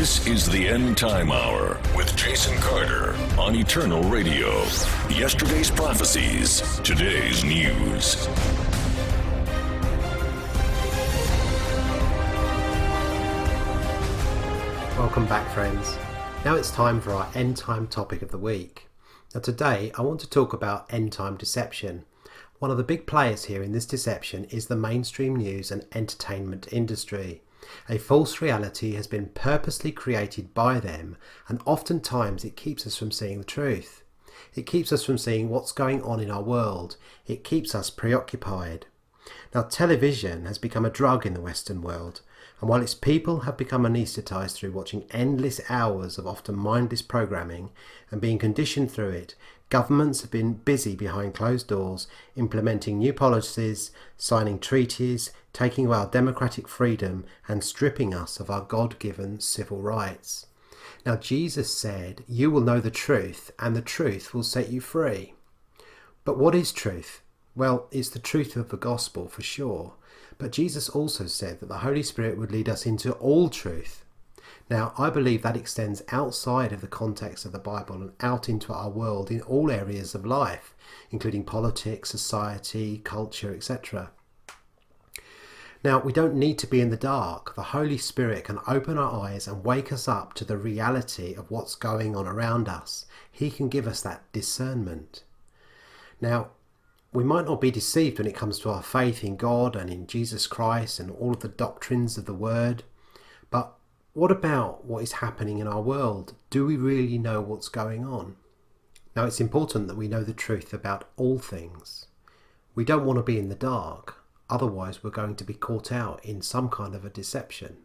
This is the End Time Hour with Jason Carter on Eternal Radio. Yesterday's prophecies, today's news. Welcome back, friends. Now it's time for our end time topic of the week. Now today I want to talk about end time deception. One of the big players here in this deception is the mainstream news and entertainment industry. A false reality has been purposely created by them, and oftentimes it keeps us from seeing the truth. It keeps us from seeing what's going on in our world. It keeps us preoccupied. Now, television has become a drug in the Western world, and while its people have become anaesthetised through watching endless hours of often mindless programming and being conditioned through it, governments have been busy behind closed doors, implementing new policies, signing treaties, taking away our democratic freedom and stripping us of our God-given civil rights. Now, Jesus said, "You will know the truth, and the truth will set you free." But what is truth? Well, it's the truth of the gospel for sure. But Jesus also said that the Holy Spirit would lead us into all truth. Now, I believe that extends outside of the context of the Bible and out into our world in all areas of life, including politics, society, culture, etc. Now, we don't need to be in the dark. The Holy Spirit can open our eyes and wake us up to the reality of what's going on around us. He can give us that discernment. Now, we might not be deceived when it comes to our faith in God and in Jesus Christ and all of the doctrines of the Word. But what about what is happening in our world? Do we really know what's going on? Now, it's important that we know the truth about all things. We don't want to be in the dark. Otherwise, we're going to be caught out in some kind of a deception.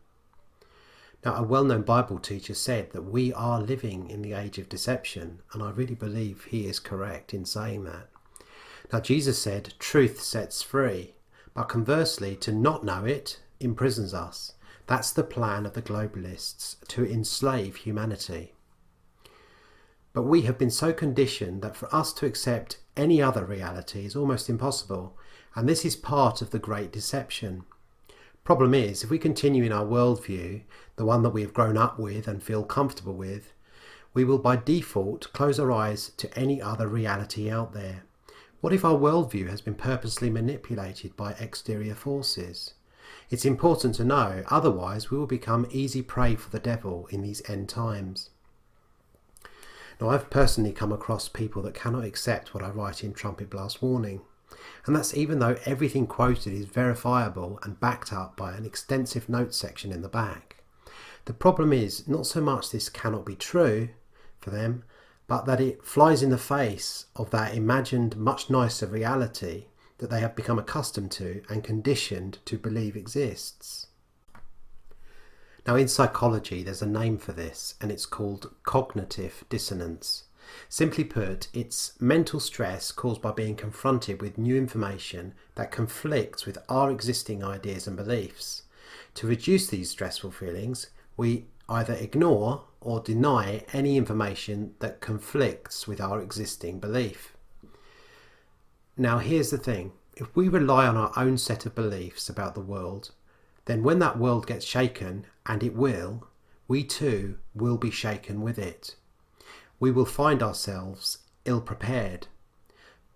Now, a well-known Bible teacher said that we are living in the age of deception, and I really believe he is correct in saying that. Now, Jesus said, truth sets free, but conversely, to not know it imprisons us. That's the plan of the globalists, to enslave humanity. But we have been so conditioned that for us to accept any other reality is almost impossible, and this is part of the great deception. Problem is, if we continue in our worldview, the one that we have grown up with and feel comfortable with, we will by default close our eyes to any other reality out there. What if our worldview has been purposely manipulated by exterior forces? It's important to know, otherwise we will become easy prey for the devil in these end times. Now, I've personally come across people that cannot accept what I write in Trumpet Blast Warning, and that's even though everything quoted is verifiable and backed up by an extensive notes section in the back. The problem is not so much this cannot be true for them, but that it flies in the face of that imagined much nicer reality that they have become accustomed to and conditioned to believe exists. Now, in psychology there's a name for this, and it's called cognitive dissonance. Simply put, it's mental stress caused by being confronted with new information that conflicts with our existing ideas and beliefs. To reduce these stressful feelings, we either ignore or deny any information that conflicts with our existing belief. Now, here's the thing. If we rely on our own set of beliefs about the world, then when that world gets shaken, and it will, we too will be shaken with it. We will find ourselves ill-prepared.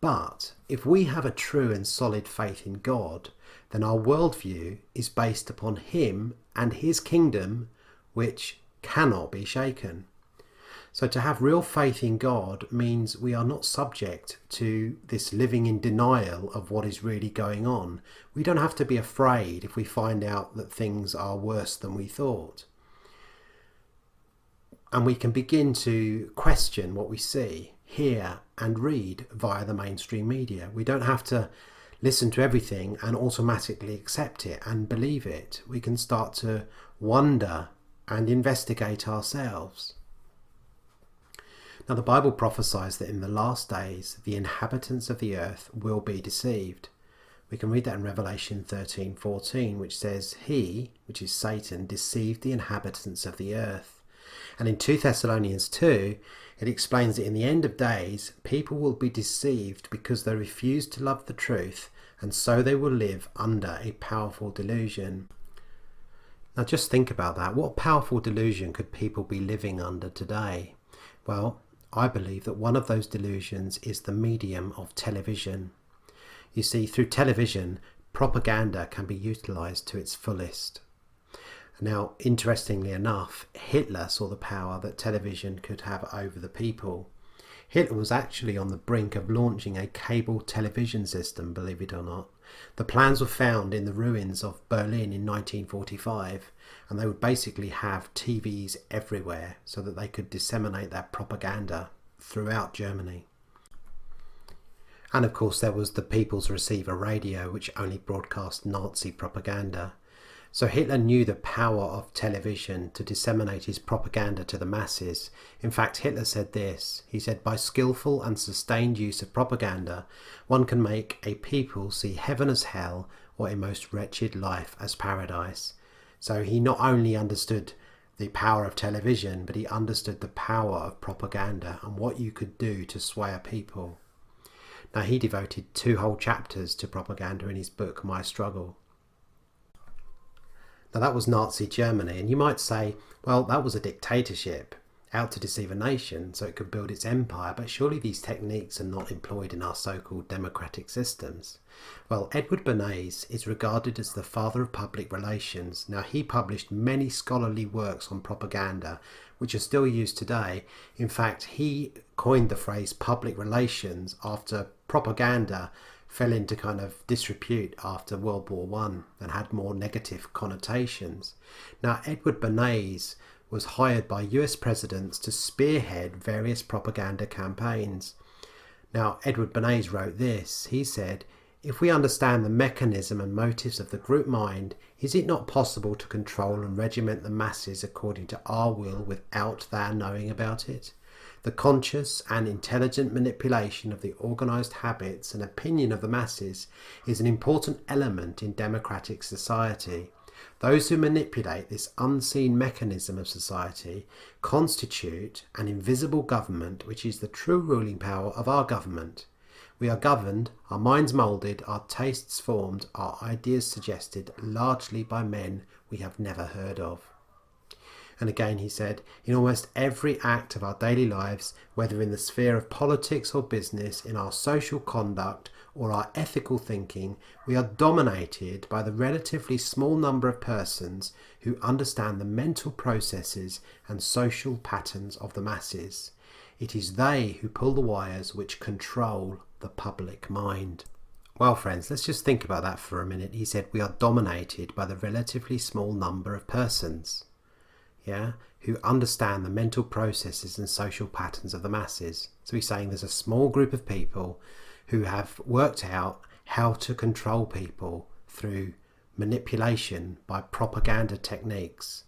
But if we have a true and solid faith in God, then our worldview is based upon Him and His kingdom, which cannot be shaken. So to have real faith in God means we are not subject to this living in denial of what is really going on. We don't have to be afraid if we find out that things are worse than we thought. And we can begin to question what we see, hear and read via the mainstream media. We don't have to listen to everything and automatically accept it and believe it. We can start to wonder and investigate ourselves. Now, the Bible prophesies that in the last days, the inhabitants of the earth will be deceived. We can read that in Revelation 13:14, which says, "He," which is Satan, "deceived the inhabitants of the earth." And in 2 Thessalonians 2, it explains that in the end of days, people will be deceived because they refuse to love the truth, and so they will live under a powerful delusion. Now just think about that. What powerful delusion could people be living under today? Well, I believe that one of those delusions is the medium of television. You see, through television, propaganda can be utilised to its fullest. Now, interestingly enough, Hitler saw the power that television could have over the people. Hitler was actually on the brink of launching a cable television system, believe it or not. The plans were found in the ruins of Berlin in 1945, and they would basically have TVs everywhere so that they could disseminate that propaganda throughout Germany. And of course there was the People's Receiver radio, which only broadcast Nazi propaganda. So Hitler knew the power of television to disseminate his propaganda to the masses. In fact, Hitler said this. He said, "By skillful and sustained use of propaganda, one can make a people see heaven as hell or a most wretched life as paradise." So he not only understood the power of television, but he understood the power of propaganda and what you could do to sway a people. Now, he devoted 2 whole chapters to propaganda in his book, My Struggle. Now, that was Nazi Germany, and you might say, well, that was a dictatorship out to deceive a nation so it could build its empire, but surely these techniques are not employed in our so-called democratic systems. Well, Edward Bernays is regarded as the father of public relations. Now, he published many scholarly works on propaganda, which are still used today. In fact, he coined the phrase public relations after propaganda fell into kind of disrepute after World War I and had more negative connotations. Now, Edward Bernays was hired by US presidents to spearhead various propaganda campaigns. Now, Edward Bernays wrote this. He said, "If we understand the mechanism and motives of the group mind, is it not possible to control and regiment the masses according to our will without their knowing about it? The conscious and intelligent manipulation of the organised habits and opinion of the masses is an important element in democratic society. Those who manipulate this unseen mechanism of society constitute an invisible government, which is the true ruling power of our government. We are governed, our minds moulded, our tastes formed, our ideas suggested largely by men we have never heard of." And again he said, "In almost every act of our daily lives, whether in the sphere of politics or business, in our social conduct or our ethical thinking, we are dominated by the relatively small number of persons who understand the mental processes and social patterns of the masses. It is they who pull the wires which control the public mind." Well, friends, let's just think about that for a minute. He said we are dominated by the relatively small number of persons, who understand the mental processes and social patterns of the masses. So he's saying there's a small group of people who have worked out how to control people through manipulation by propaganda techniques.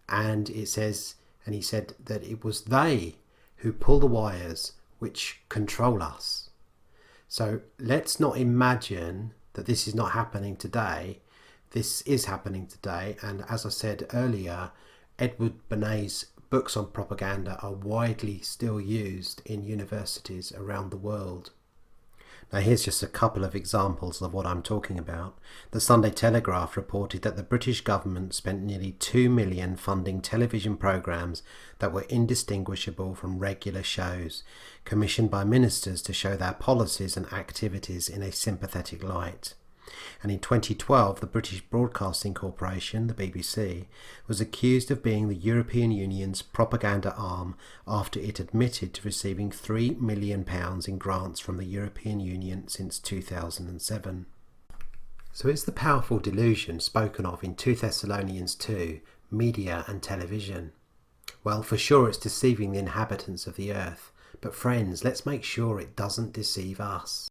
And he said that it was they who pull the wires which control us. So let's not imagine that this is not happening today. This is happening today, and as I said earlier, Edward Bernays' books on propaganda are widely still used in universities around the world. Now, here's just a couple of examples of what I'm talking about. The Sunday Telegraph reported that the British government spent nearly $2 million funding television programmes that were indistinguishable from regular shows, commissioned by ministers to show their policies and activities in a sympathetic light. And in 2012, the British Broadcasting Corporation, the BBC, was accused of being the European Union's propaganda arm after it admitted to receiving £3 million in grants from the European Union since 2007. So is the powerful delusion spoken of in 2 Thessalonians 2 media and television? Well, for sure it's deceiving the inhabitants of the earth. But friends, let's make sure it doesn't deceive us.